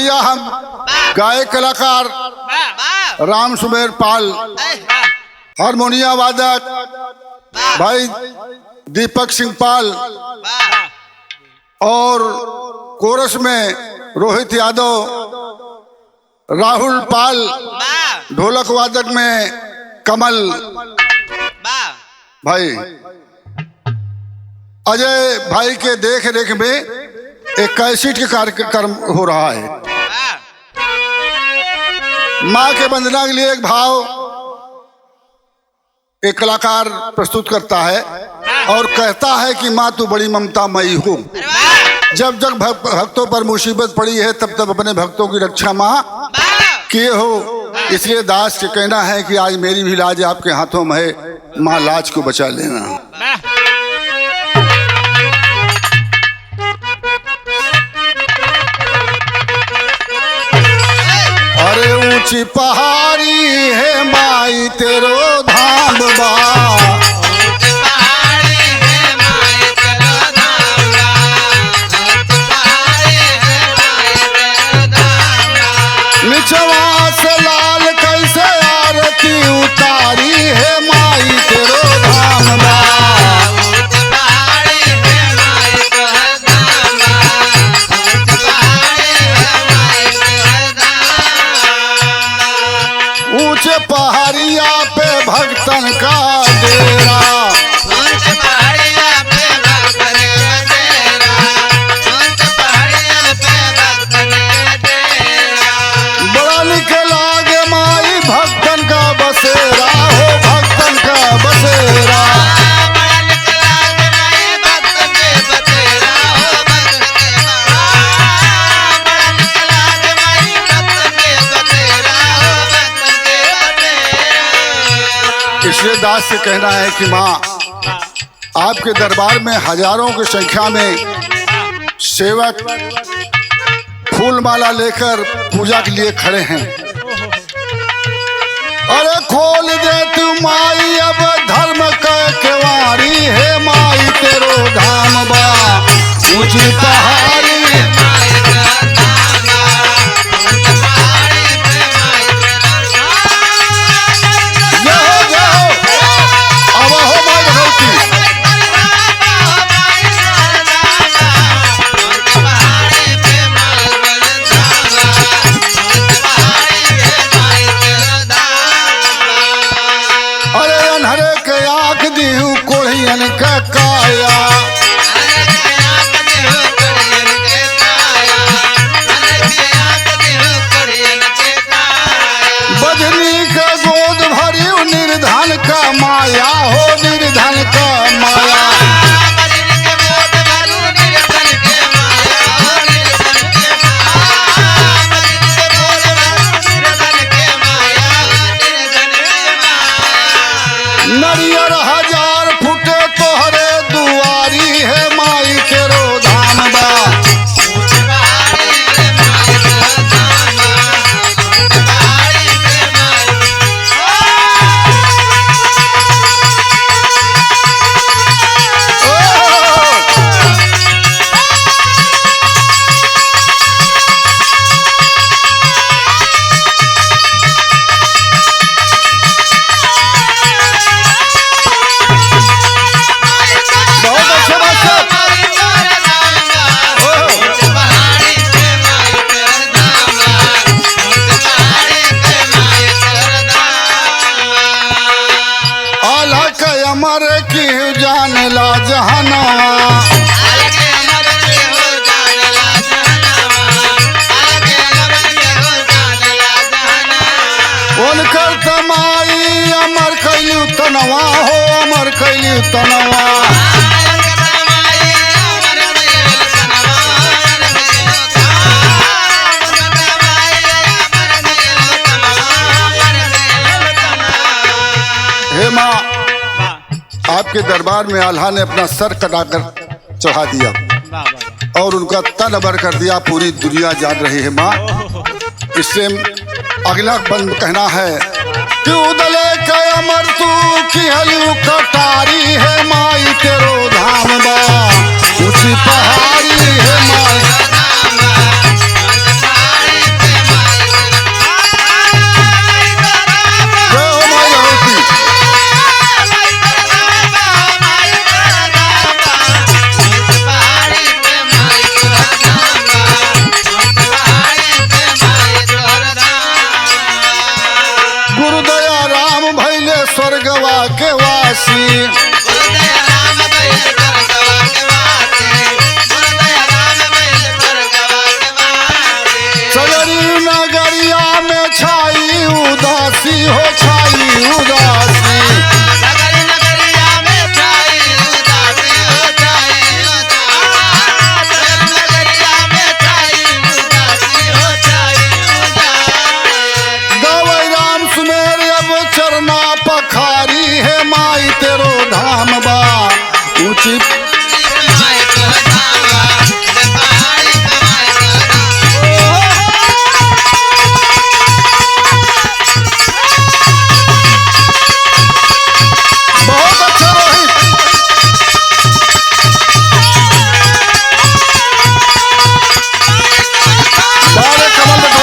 भैया हम गायक कलाकार राम सुमेर पाल, हारमोनिया वादक भाई दीपक सिंह पाल और कोरस में रोहित यादव, राहुल पाल, ढोलक वादक में कमल भाई, अजय भाई के देख रेख में एक कैसेट के कार्यक्रम हो रहा है। माँ के वंदना के लिए एक भाव एक कलाकार प्रस्तुत करता है और कहता है कि माँ तू बड़ी ममता मई हो। जब जब भक्तों पर मुसीबत पड़ी है तब तब अपने भक्तों की रक्षा माँ किए हो। इसलिए दास के कहना है कि आज मेरी भी लाज आपके हाथों में है, माँ लाज को बचा लेना। अरे ऊंची पहाड़ी है माई तेरो धाम बा, निचवा से लाल कैसे आरती उतारी है माई तेरो धाम बा। ऊंचे पहाड़िया पे भक्तन का डेरा, बड़ा निक लागे माई भक्तन का बसेरा हो, भक्तन का बसेरा। इसलिए दास से कहना है कि माँ आपके दरबार में हजारों की संख्या में सेवक फूल माला लेकर पूजा के लिए खड़े हैं। अरे खोल दे तू माई अब धर्म का केवाड़ी है माई तेरो धाम बा, ऊंची पहाड़ी का काया, बजनी का गोद भरी निर्धन का माया हो, निर्धन का माया। नरियर हजार फुटे तोहरे दुआरी है माई तेरो धाम बा। अमर की जान ला जहाना, उनकर तमाई अमर कैलू तनवा हो, अमर कैलू तनवा। हे माँ आपके दरबार में आल्हा ने अपना सर कटाकर चढ़ा दिया और उनका तन अबर कर दिया, पूरी दुनिया जान रही है माँ। इससे अगला बंद कहना है कि उदले के अमर तू की हलू कटारी है माई तेरो धाम बा, ऊंची पहाड़ी है माई। उदासी। सगरी नगरिया में छाई उदासी हो छाई उदासी। गवै राम सुमेर अब चरना पखारी है माई तेरो धाम बा ऊंची। बहुत अच्छा रोहित। बारे कमल